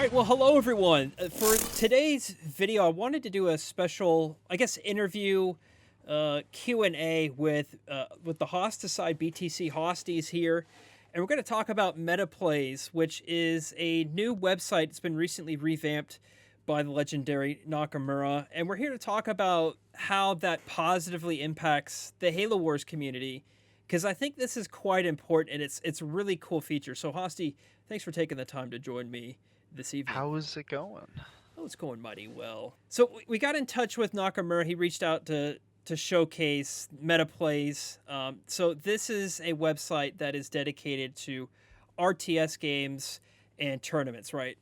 All right, well, hello everyone. For today's video, I wanted to do a special, I guess, interview, Q&A with the Hosticide BTC Hosties here, and we're going to talk about Metaplays, which is a new website that's been recently revamped by the legendary Nakamura, and we're here to talk about how that positively impacts the Halo Wars community, because I think this is quite important and it's a really cool feature. So, Hosty, thanks for taking the time to join me this evening. How is it going? Oh, it's going mighty well. So we got in touch with Nakamura. He reached out to showcase Metaplays. So this is a website that is dedicated to RTS games and tournaments, right?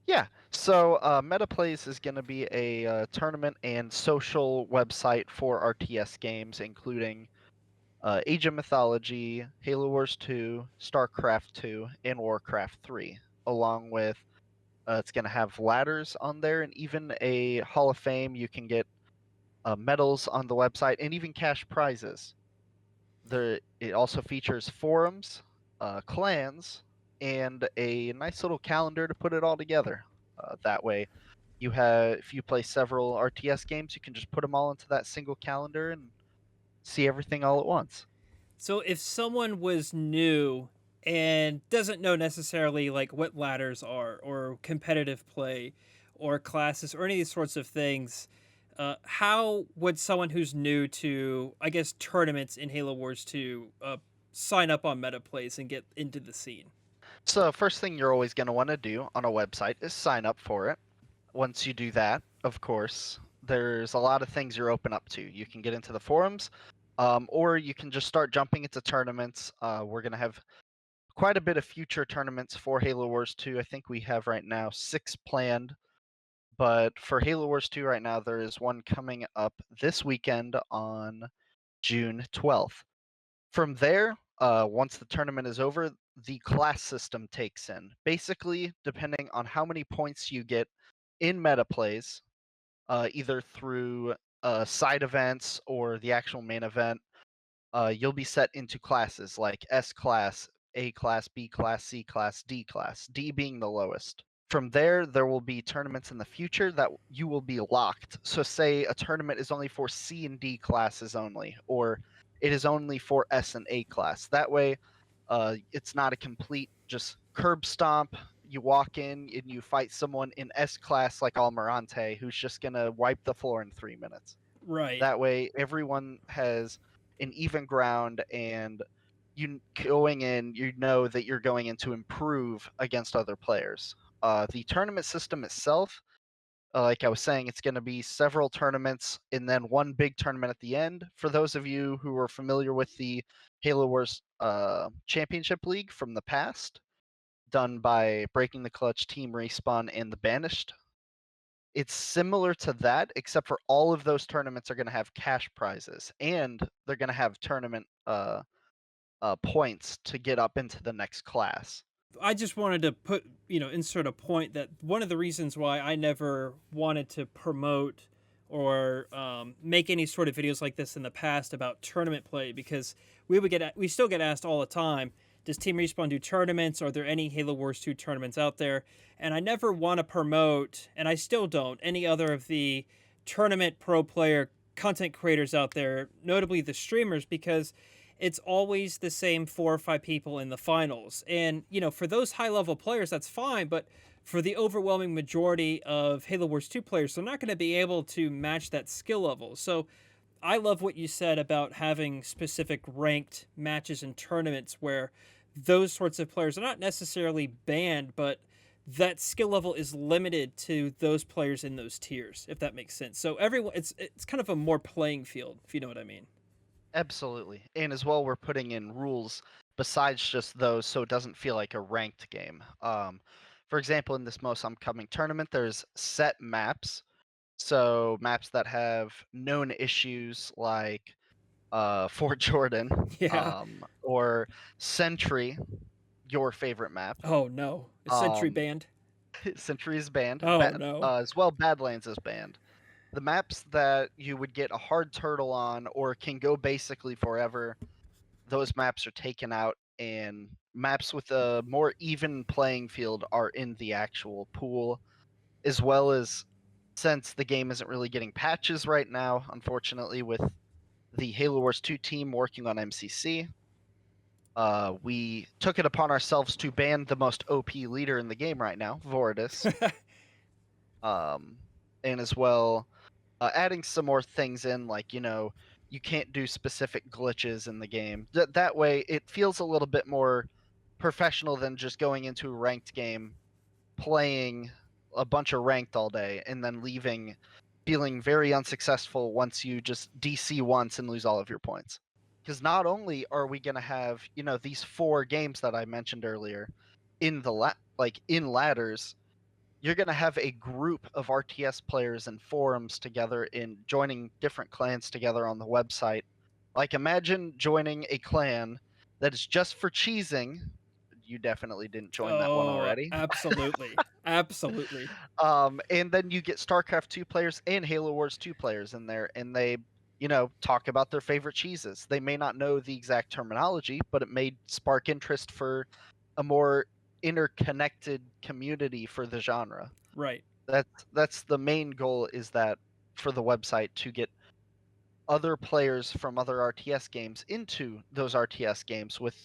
Yeah, so Metaplays is going to be a tournament and social website for RTS games, including Age of Mythology, Halo Wars 2, StarCraft 2, and Warcraft 3, along with it's going to have ladders on there and even a Hall of Fame. You can get medals on the website and even cash prizes. It also features forums, clans, and a nice little calendar to put it all together. That way, if you play several RTS games, you can just put them all into that single calendar and see everything all at once. So if someone was new and doesn't know necessarily like what ladders are or competitive play or classes or any of these sorts of things, how would someone who's new to, I guess, tournaments in Halo Wars 2 sign up on Metaplays and get into the scene? So, first thing you're always going to want to do on a website is sign up for it. Once you do that, of course, there's a lot of things you're open up to. You can get into the forums, or you can just start jumping into tournaments. We're going to have quite a bit of future tournaments for Halo Wars 2. I think we have right now 6 planned, but for Halo Wars 2 right now, there is one coming up this weekend on June 12th. From there, once the tournament is over, the class system takes in. Basically, depending on how many points you get in Metaplays, either through side events or the actual main event, you'll be set into classes like S class, A class, B class, C class, D class, D being the lowest. From there will be tournaments in the future that you will be locked. So, say a tournament is only for C and D classes only, or it is only for S and A class. That way, it's not a complete just curb stomp. You walk in and you fight someone in S class like Almirante, who's just gonna wipe the floor in 3 minutes. Right. That way, everyone has an even ground, and you going in, you know that you're going in to improve against other players. The tournament system itself, like I was saying, it's going to be several tournaments and then one big tournament at the end. For those of you who are familiar with the Halo Wars Championship League from the past, done by Breaking the Clutch, Team Respawn, and the Banished, it's similar to that, except for all of those tournaments are going to have cash prizes, and they're going to have tournament points to get up into the next class. I just wanted to insert a point that one of the reasons why I never wanted to promote or make any sort of videos like this in the past about tournament play, because we still get asked all the time, does Team Respawn do tournaments? Are there any Halo Wars 2 tournaments out there? And I never want to promote, and I still don't, any other of the tournament pro player content creators out there, notably the streamers, because it's always the same 4 or 5 people in the finals. And, for those high level players, that's fine. But for the overwhelming majority of Halo Wars 2 players, they're not going to be able to match that skill level. So I love what you said about having specific ranked matches and tournaments where those sorts of players are not necessarily banned, but that skill level is limited to those players in those tiers, if that makes sense. So everyone, it's kind of a more playing field, if you know what I mean. Absolutely. And as well, we're putting in rules besides just those so it doesn't feel like a ranked game. For example, in this most upcoming tournament, there's set maps. So maps that have known issues like Fort Jordan, Yeah. or Sentry, your favorite map. Oh no, is Sentry Um, banned? Sentry is banned. Oh no. As well, Badlands is banned. The maps that you would get a hard turtle on or can go basically forever, those maps are taken out and maps with a more even playing field are in the actual pool, as well as since the game isn't really getting patches right now, unfortunately, with the Halo Wars 2 team working on MCC, we took it upon ourselves to ban the most OP leader in the game right now, Voridus, um, and as well adding some more things in, like you can't do specific glitches in the game. That way, it feels a little bit more professional than just going into a ranked game, playing a bunch of ranked all day, and then leaving feeling very unsuccessful once you just DC once and lose all of your points. Because not only are we going to have these 4 games that I mentioned earlier in the in ladders, you're going to have a group of RTS players and forums together in joining different clans together on the website. Like, imagine joining a clan that is just for cheesing. You definitely didn't join that one Oh, already. absolutely. Absolutely. And then you get StarCraft 2 players and Halo Wars 2 players in there, and they, talk about their favorite cheeses. They may not know the exact terminology, but it may spark interest for a more interconnected community for the genre. Right. That's the main goal, is that for the website to get other players from other RTS games into those RTS games with,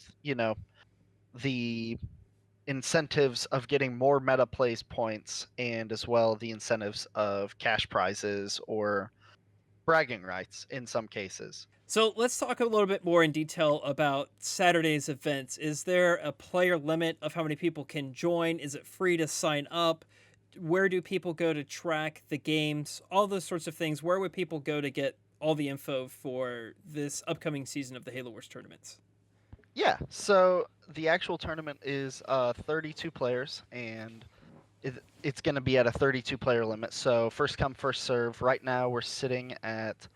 the incentives of getting more Metaplays points, and as well the incentives of cash prizes or bragging rights in some cases. So let's talk a little bit more in detail about Saturday's events. Is there a player limit of how many people can join? Is it free to sign up? Where do people go to track the games? All those sorts of things. Where would people go to get all the info for this upcoming season of the Halo Wars tournaments? Yeah, so the actual tournament is 32 players, and it's going to be at a 32 player limit. So first come, first serve. Right now we're sitting at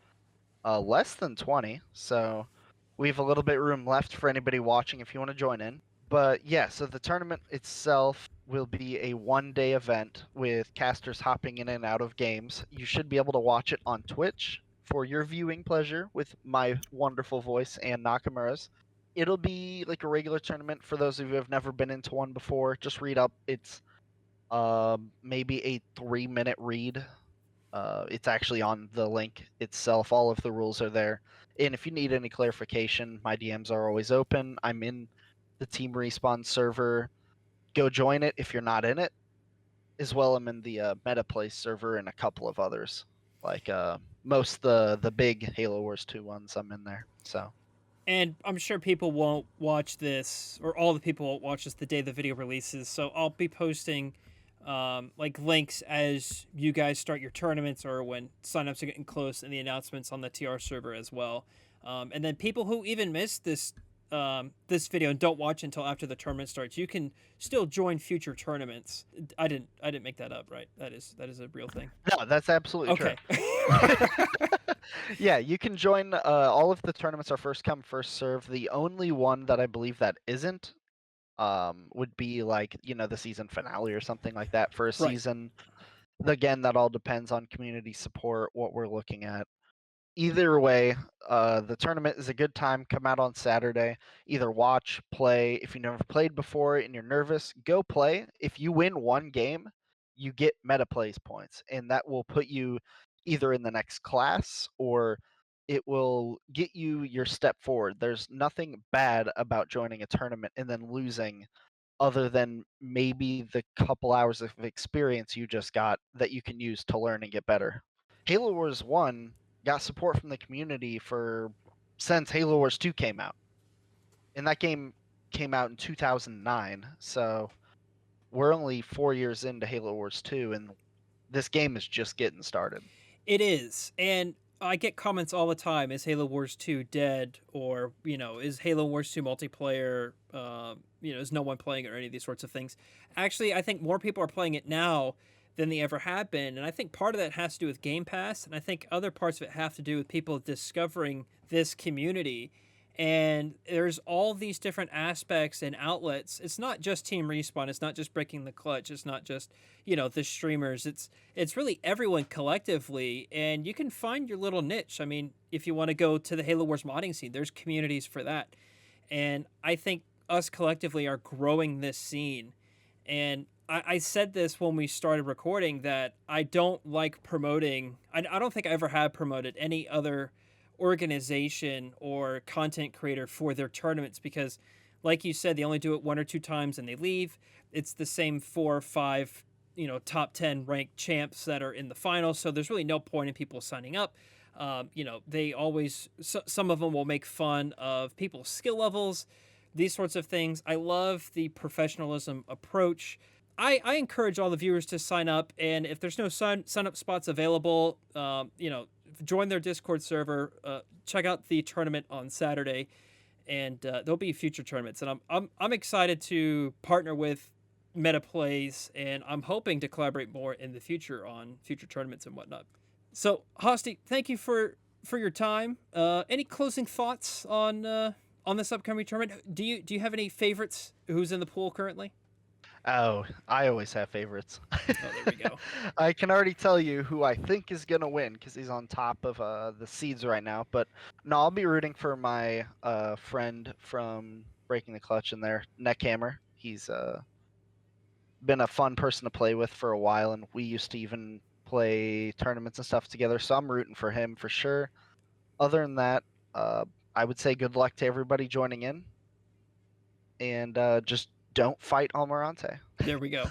less than 20, so we have a little bit of room left for anybody watching if you want to join in. But yeah, so the tournament itself will be a 1-day event with casters hopping in and out of games. You should be able to watch it on Twitch for your viewing pleasure with my wonderful voice and Nakamura's. It'll be like a regular tournament for those of you who have never been into one before. Just read up. It's maybe a 3-minute read. It's actually on the link itself. All of the rules are there. And if you need any clarification, my DMs are always open. I'm in the Team Respawn server. Go join it if you're not in it. As well, I'm in the Metaplays server and a couple of others. Like most the big Halo Wars 2 ones, I'm in there. So. And I'm sure people won't watch this, or all the people won't watch this the day the video releases. So I'll be posting like links as you guys start your tournaments or when signups are getting close, and the announcements on the TR server as well. And then people who even missed this video and don't watch until after the tournament starts, you can still join future tournaments. I didn't make that up, right? That is a real thing. No, that's absolutely Okay. true. Yeah, you can join. All of the tournaments are first come, first serve. The only one that I believe that isn't would be like the season finale or something like that for a Right. season. Again, that all depends on community support, what we're looking at. Either way, the tournament is a good time. Come out on Saturday. Either watch, play. If you've never played before and you're nervous, go play. If you win one game, you get Metaplays points, and that will put you either in the next class or it will get you your step forward. There's nothing bad about joining a tournament and then losing, other than maybe the couple hours of experience you just got that you can use to learn and get better. Halo Wars 1 got support from the community for since Halo Wars 2 came out. And that game came out in 2009, so we're only 4 years into Halo Wars 2, and this game is just getting started. It is. And I get comments all the time, is Halo Wars 2 dead? Or, is Halo Wars 2 multiplayer, is no one playing it, or any of these sorts of things? Actually, I think more people are playing it now than they ever have been. And I think part of that has to do with Game Pass. And I think other parts of it have to do with people discovering this community. And there's all these different aspects and outlets. It's not just Team Respawn. It's not just Breaking the Clutch. It's not just, the streamers. It's really everyone collectively. And you can find your little niche. I mean, if you want to go to the Halo Wars modding scene, there's communities for that. And I think us collectively are growing this scene. And I said this when we started recording that I don't like promoting. I don't think I ever have promoted any other organization or content creator for their tournaments because, like you said, they only do it one or two times and they leave. It's the same 4 or 5, top 10 ranked champs that are in the finals. So there's really no point in people signing up. They always, some of them will make fun of people's skill levels, these sorts of things. I love the professionalism approach. I encourage all the viewers to sign up, and if there's no sign up spots available, join their Discord server. Check out the tournament on Saturday, and there'll be future tournaments. And I'm excited to partner with Metaplays, and I'm hoping to collaborate more in the future on future tournaments and whatnot. So, Hosty, thank you for your time. Any closing thoughts on this upcoming tournament? Do you have any favorites? Who's in the pool currently? Oh, I always have favorites. Oh, there we go. I can already tell you who I think is gonna win because he's on top of the seeds right now. But no, I'll be rooting for my friend from Breaking the Clutch in there, Neckhammer. He's been a fun person to play with for a while, and we used to even play tournaments and stuff together. So I'm rooting for him for sure. Other than that, I would say good luck to everybody joining in, and just don't fight Almirante. There we go.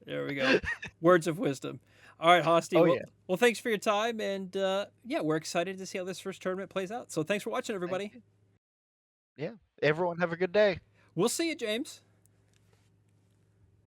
There we go. Words of wisdom. All right, Hosty. Oh well, yeah. well, thanks for your time, and yeah, we're excited to see how this first tournament plays out. So thanks for watching, everybody. Yeah. Everyone have a good day. We'll see you, James.